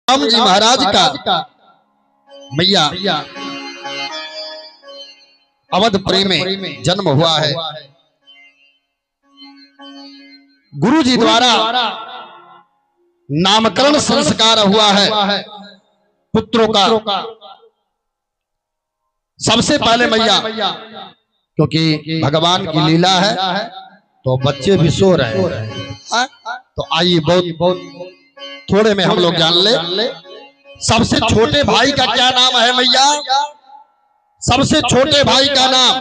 राम जी महाराज का मैया अवधपुरी में जन्म हुआ है। गुरु जी द्वारा नामकरण संस्कार हुआ है पुत्रों का। सबसे पहले मैया, क्योंकि भगवान की लीला है तो बच्चे भी सो रहे हैं, तो आइए बहुत थोड़े में हम लोग जान ले। सबसे छोटे भाई का क्या नाम है मैया? सबसे छोटे भाई का नाम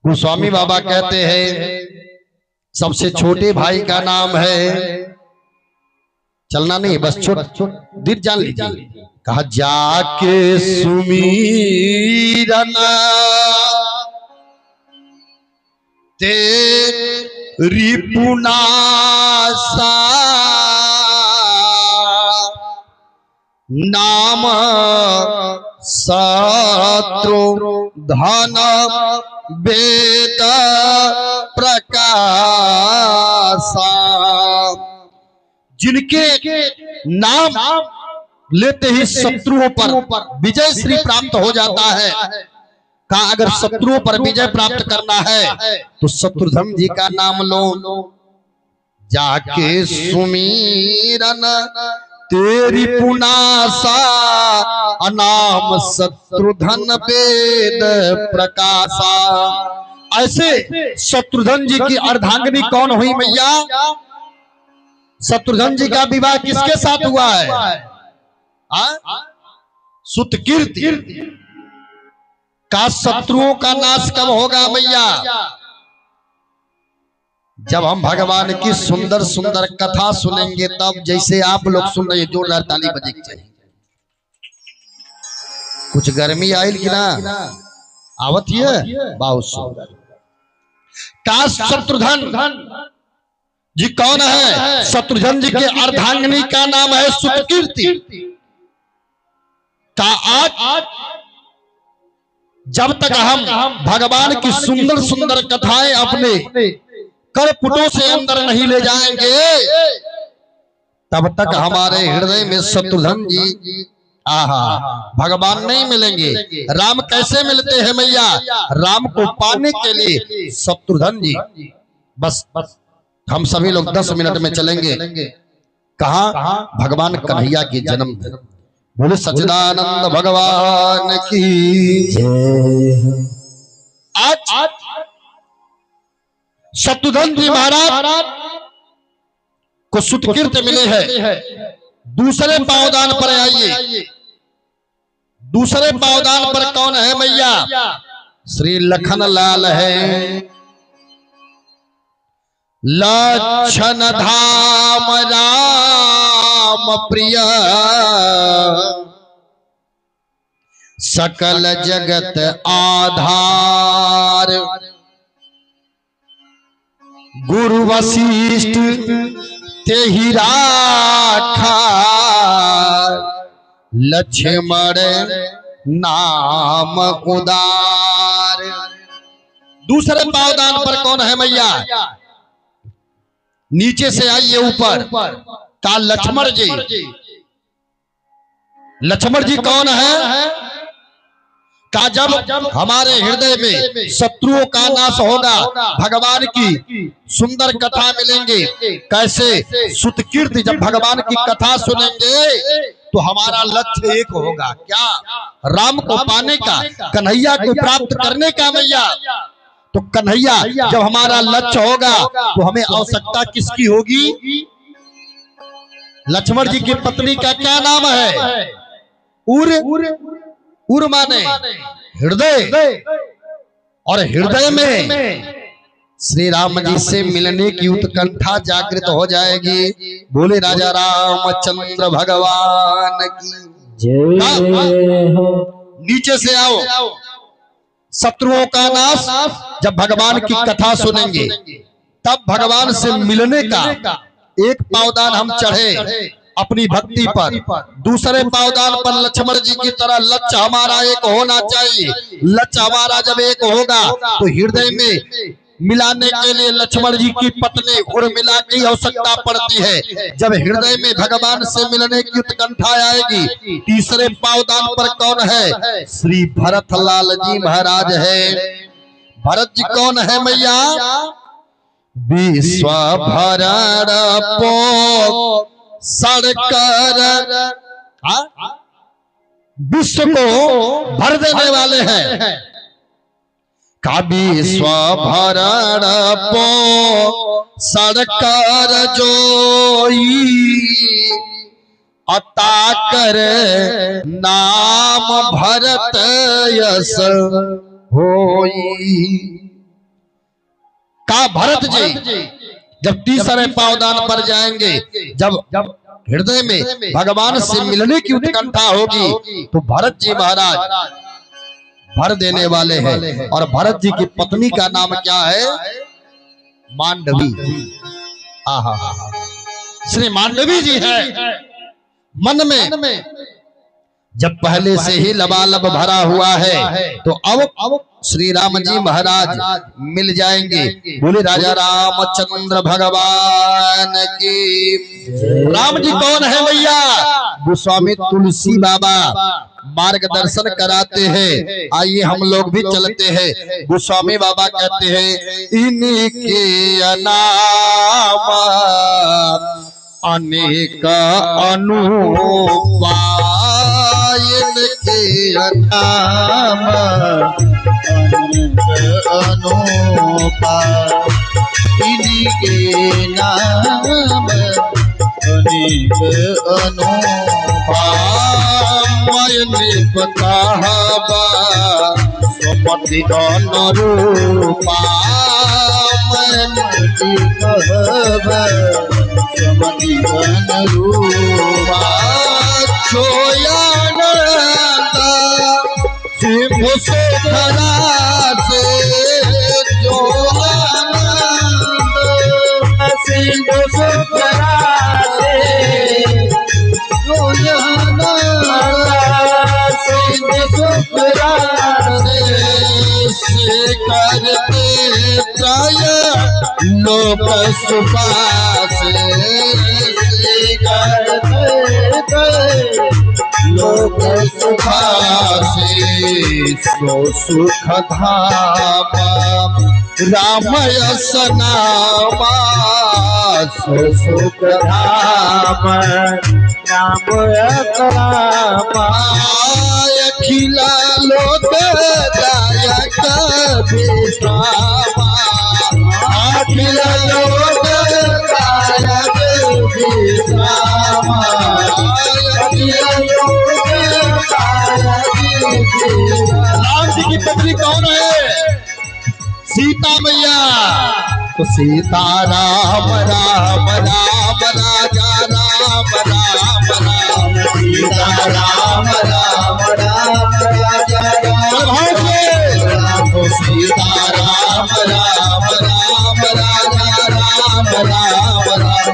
गोस्वामी बाबा कहते हैं सबसे छोटे भाई का नाम है, चलना नहीं बस छोट दिन जान लीजिए। कहा जाके सुमीरना तेरी पुनासा नाम शत्रु धन वेद प्रकाशा। जिनके नाम लेते ही शत्रुओं पर विजय श्री प्राप्त हो जाता है। कहा अगर शत्रुओं पर विजय प्राप्त करना है तो शत्रुधन जी का नाम लो। जाके सुमीरन तेरी पुनासा अनाम शत्रुधन वेद प्रकाशा। ऐसे शत्रुधन जी की अर्धांगिनी कौन हुई मैया? शत्रुधन जी का विवाह किसके साथ हुआ है? सुतकीर्ति का। शत्रुओं का नाश कब होगा मैया? जब हम भगवान की सुंदर सुंदर कथा सुनेंगे तब। जैसे आप लोग सुन रहे हैं, जोरदार ताली बजेगी चाहिए। कुछ गर्मी आई कि ना आवत है? बहुत का शत्रुधन जी कौन है? शत्रुधन जी के अर्धांगिनी का नाम है सुतकीर्ति। का आज जब तक हम भगवान की सुंदर सुंदर कथाएं अपने करपुटों से अंदर नहीं ले जाएंगे तब तक हमारे हृदय में शत्रुधन जी भगवान नहीं मिलेंगे। राम कैसे मिलते हैं मैया? राम को पाने के लिए शत्रुधन जी। बस हम सभी लोग 10 मिनट में चलेंगे। कहा भगवान कन्हैया के जन्म। बोले सच्चिदानंद भगवान की जय। आज शत्रुधन जी महाराज को सुतकीर्ति मिले है। दूसरे पावदान पर आइए। दूसरे पावदान पर कौन है मैया? श्री लखन लाल है। लक्षण धाम राम प्रिय सकल जगत आधार। गुरु वशिष्ठ तेहि राखा लक्ष्मण नाम उदार। दूसरे पावदान पर कौन है मैया? नीचे से आइए ऊपर। का लक्ष्मण जी। लक्ष्मण जी कौन है? का जब हमारे हृदय में शत्रुओं का नाश होगा भगवान की सुंदर कथा मिलेंगे। कैसे? सुतकीर्ति। जब भगवान की कथा सुनेंगे तो हमारा लक्ष्य एक होगा। क्या? राम को पाने का, कन्हैया को प्राप्त करने का मैया। तो कन्हैया जब हमारा लक्ष्य होगा तो हमें आवश्यकता किसकी होगी? लक्ष्मण जी की पत्नी का क्या नाम है? उर माने हृदय। और हृदय में श्री राम जी से मिलने की उत्कंठा जागृत हो जाएगी। बोले राजा रामचंद्र भगवान की जय। नीचे से आओ। शत्रुओं का नाश जब भगवान की कथा सुनेंगे तब भगवान से मिलने का एक पावदान हम चढ़े अपनी भक्ति पर। दूसरे पावदान पर लक्ष्मण जी की तरह लक्ष्य हमारा एक होना चाहिए। लक्ष्य हमारा जब एक होगा तो हृदय में मिलाने के लिए लक्ष्मण जी की पत्नी उर्मिला की आवश्यकता पड़ती है। जब हृदय में भगवान से मिलने की उत्कंठा आएगी, तीसरे पावदान पर कौन है? श्री भरत लाल जी महाराज है। भरत जी कौन है मैया? विश्व भरण पो सड़कर, विश्व को भर देने वाले हैं। का विश्व भरण पो सड़कर जोई, अता कर नाम भरत यश होई। का भरत जी जब तीसरे पावदान पर जाएंगे, जब हृदय में भगवान से मिलने की उत्कंठा होगी, तो भरत जी महाराज भर देने वाले हैं। और भरत जी की पत्नी का नाम क्या है? मांडवी। आहा, श्री मांडवी जी है। मन में जब पहले से ही लबालब भरा हुआ है, तो अब श्री राम जी महाराज मिल जाएंगे। बोले राजा रामचंद्र भगवान की। राम जी कौन है भैया? गोस्वामी तुलसी बाबा मार्गदर्शन कराते हैं। आइए हम लोग भी चलते हैं। गोस्वामी बाबा कहते हैं, इनके नाम अनेक अनुपा, इनके नाम अनुपा, इनके नाम अनेक अनुपा। मैंने बतावा स्वपति अनुरूपा, मैंने कहवा स्वपति अनुरूपा। छोया सिंह से धरा से सिंह से धरा से करते प्राय लोक सुपास, लोक सुखास सो सुख धाम राम यस नामा, सो सुख धाम राम यस नामा। अखिला लोक दायक विश्रामा, अखिला लोक दायक विश्रामा, अखिला लोक दायक विश्रामा। राम जी की पत्नी कौन है? सीता मैया। तो सीता राम राम राम राजा राम राम राम, सीता राम राम राम राजा राम, तो सीता राम राम राम राजा राम राम राम,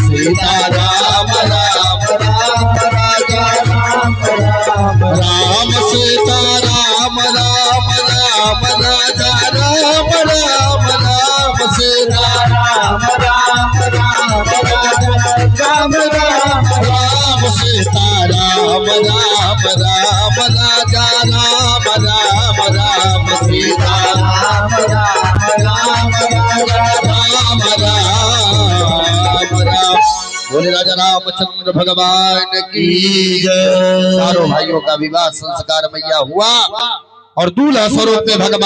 सीता राम राम राम राजा राम राम, राम सीता राम राम राम राजा राम राम राम, सीता राम राम राम राजा राम राम राम, सीता राम राम राम राजा राम राम राम, सीता राम राम राम राजा राम राम राम। बोले राजा रामचंद्र भगवान की जय। चारों भाइयों का विवाह संस्कार मैया हुआ और दूल्हा स्वरूप में भगवान